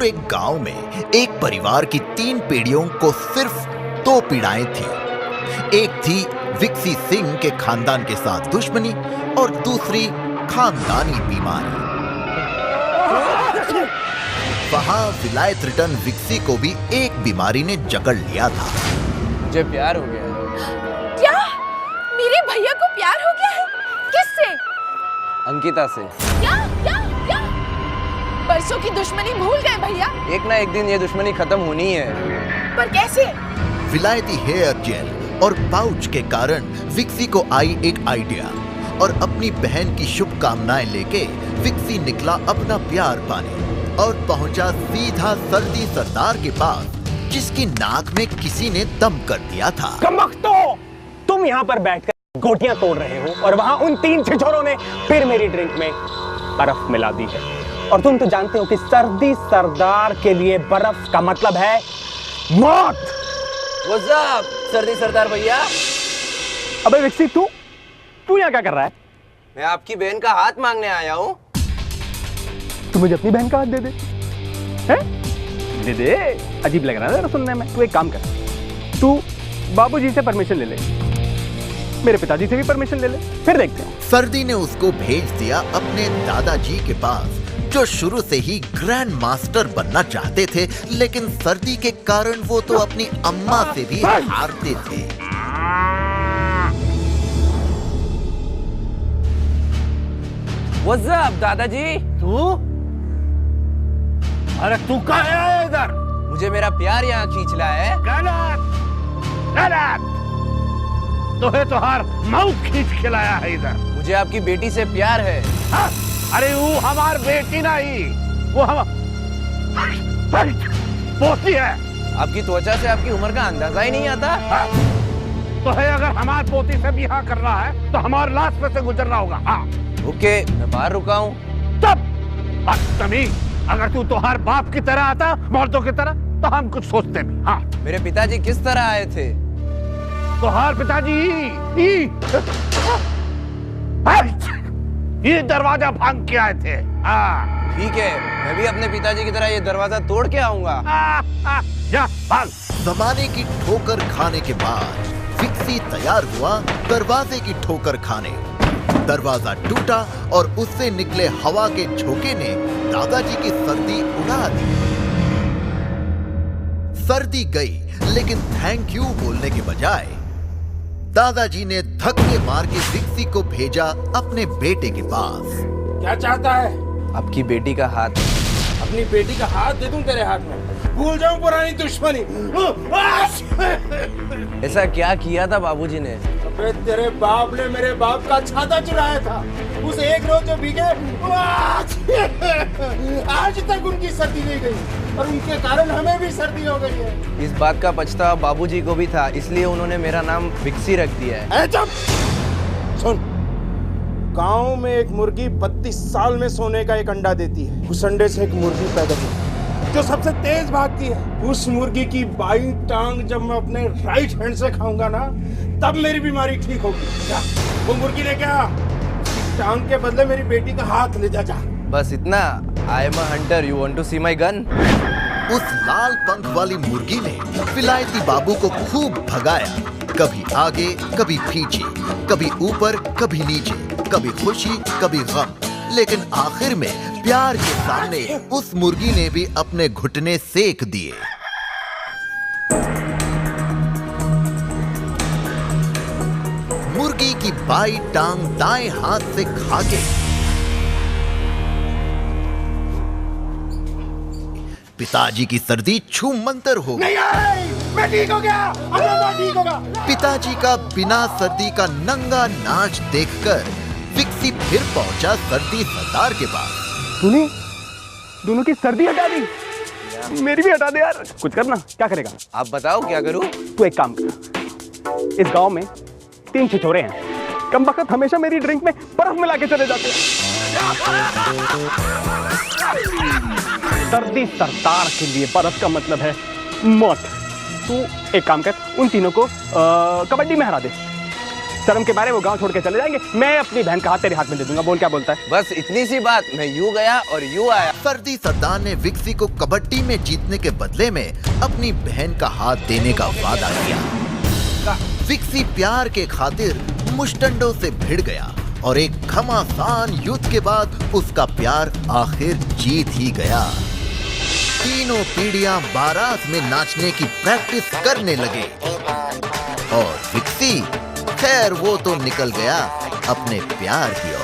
एक गांव में एक परिवार की 3 पीढ़ियों को सिर्फ 2 पीड़ाएं थी। एक थी विक्सी सिंह के खानदान के साथ दुश्मनी और दूसरी खानदानी बीमारी। वहां विलायत रिटर्न विक्सी को भी एक बीमारी ने जकड़ लिया था। मुझे प्यार हो गया। क्या? मेरे भैया को प्यार हो गया है? किससे? अंकिता से। क्या? परसों की दुश्मनी भूल गए भैया? एक ना एक दिन ये दुश्मनी खत्म होनी है। पर कैसे? विलायती हेयर जेल और पाउच के कारण विक्सी को आई एक आइडिया और अपनी बहन की शुभकामनाएं लेके विक्सी निकला अपना प्यार पाने और पहुंचा सीधा सर्दी सरदार के पास, जिसकी नाक में किसी ने दम कर दिया था। कमबख्तो! तुम यहाँ पर बैठकर गोटियां तोड़ रहे हो और वहां उन 3 छिछोरों ने फिर मेरी ड्रिंक में बर्फ मिला दी है। और तुम तो जानते हो कि सर्दी सरदार के लिए बर्फ का मतलब है मौत। What's up, सर्दी सरदार भैया? अबे विक्सी, तू यहाँ क्या कर रहा है? मैं आपकी बहन का हाथ मांगने आया हूँ। तू मुझे अपनी बहन का हाथ दे दे। हैं? दे दे। अजीब लग रहा है ना सुनने में। तू एक काम कर, तू बाबूजी से परमिशन ले ले, मेरे पिताजी से भी परमिशन ले ले, फिर देखते हैं। सर्दी ने उसको भेज दिया अपने दादाजी के पास, जो शुरू से ही ग्रैंड मास्टर बनना चाहते थे, लेकिन सर्दी के कारण वो तो अपनी अम्मा से भी हारते थे। What's up, दादाजी? तू? अरे तू कहाँ है इधर? मुझे मेरा प्यार यहाँ खींच रहा है। गलत! तुम्हें तो हर मौत खींच के लाया है इधर। मुझे आपकी बेटी से प्यार है। हाँ? अरे वो हमार बेटी नहीं, वो हम पोती है। आपकी त्वचा से आपकी उम्र का अंदाजा ही नहीं आता। हाँ? तो है, अगर हमार पोती से ब्याह कर रहा है तो हमारे लाश पे से गुजरना होगा। हाँ? ओके, मैं बाहर रुका हूँ। तब बदतमीज, अगर तू तोहार बाप की तरह आता, मर्दों की तरह, तो हम कुछ सोचते भी। हाँ? मेरे पिताजी किस तरह आए थे? तोहार पिताजी ये दरवाजा भांग के आए थे। हाँ। ठीक है, मैं भी अपने पिताजी की तरह ये दरवाजा तोड़ के आऊंगा। जा भाग। जमाने की ठोकर खाने के बाद विक्सी तैयार हुआ दरवाजे की ठोकर खाने। दरवाजा टूटा और उससे निकले हवा के झोंके ने दादाजी की सर्दी उड़ा दी। सर्दी गई, लेकिन थैंक यू बोलने के बजाय दादाजी ने धक्के मार के विक्सी को भेजा अपने बेटे के पास। क्या चाहता है? आपकी बेटी का हाथ। अपनी बेटी का हाथ दे दूं तेरे हाथ में, भूल जाऊं पुरानी दुश्मनी। ऐसा क्या किया था बाबूजी ने? अबे तेरे बाप ने मेरे बाप का छाता चुराया था। उस एक रोज जो भीगे, आज तक उनकी सर्दी नहीं गई और उनके कारण हमें भी सर्दी हो गई है। इस बात का पछतावा बाबूजी को भी था, इसलिए उन्होंने मेरा नाम विक्सी रख दिया है। चुप! सुन, गांव में एक मुर्गी 32 साल में सोने का एक अंडा देती है। उस अंडे से एक मुर्गी पैदा होती है जो सबसे तेज भागती है। उस मुर्गी की बाईं टांग जब मैं अपने राइट हैंड से खाऊंगा ना, तब मेरी बीमारी ठीक होगी। क्या वो मुर्गी ने क्या टांग के बदले मेरी बेटी का हाथ ले जा। बस इतना? I am a hunter, you want to see my gun? उस लाल पंख वाली मुर्गी ने विलायती बाबू को खूब भगाया, कभी आगे कभी पीछे, कभी ऊपर कभी नीचे, कभी खुशी कभी गम, लेकिन आखिर में प्यार के सामने उस मुर्गी ने भी अपने घुटने सेक दिए। मुर्गी की बाई टांग दाएं हाथ से खाके पिताजी की सर्दी छूमंतर हो गई। मैं ठीक हो गया, मैं ठीक होगा। पिताजी का बिना सर्दी का नंगा नाच देखकर विक्सी फिर पहुंचा सर्दी सरदार के पास। तूने दोनों की सर्दी हटा दी, मेरी भी हटा दे यार। कुछ करना, क्या करेगा? आप बताओ क्या करूं? तू एक काम कर, इस गांव में 3 छिछोरे हैं, कमबख्त हमेशा मेरी ड्रिंक में बर्फ मिला के चले जाते हैं। सर्दी सरदार के लिए बर्फ का मतलब है मौत। तू एक काम कर, उन तीनों को कबड्डी में हरा दे। शर्म के बारे वो गांव छोड़ के चले जाएंगे। मैं अपनी बहन का हाथ तेरे हाथ में दे दूंगा। बोल क्या बोलता है? बस इतनी सी बात, मैं यूं गया और यूं आया। सर्दी सरदार ने विक्सी को कबड्डी में जीतने के बदले में अपनी बहन का हाथ देने का वादा किया। विक्सी प्यार के खातिर मुश्तंडों से भिड़ गया और एक घमासान युद्ध के बाद उसका प्यार आखिर जीत ही गया। तीनों पीढ़ियां बारात में नाचने की प्रैक्टिस करने लगे और विक्सी खैर वो तो निकल गया अपने प्यार की ओर।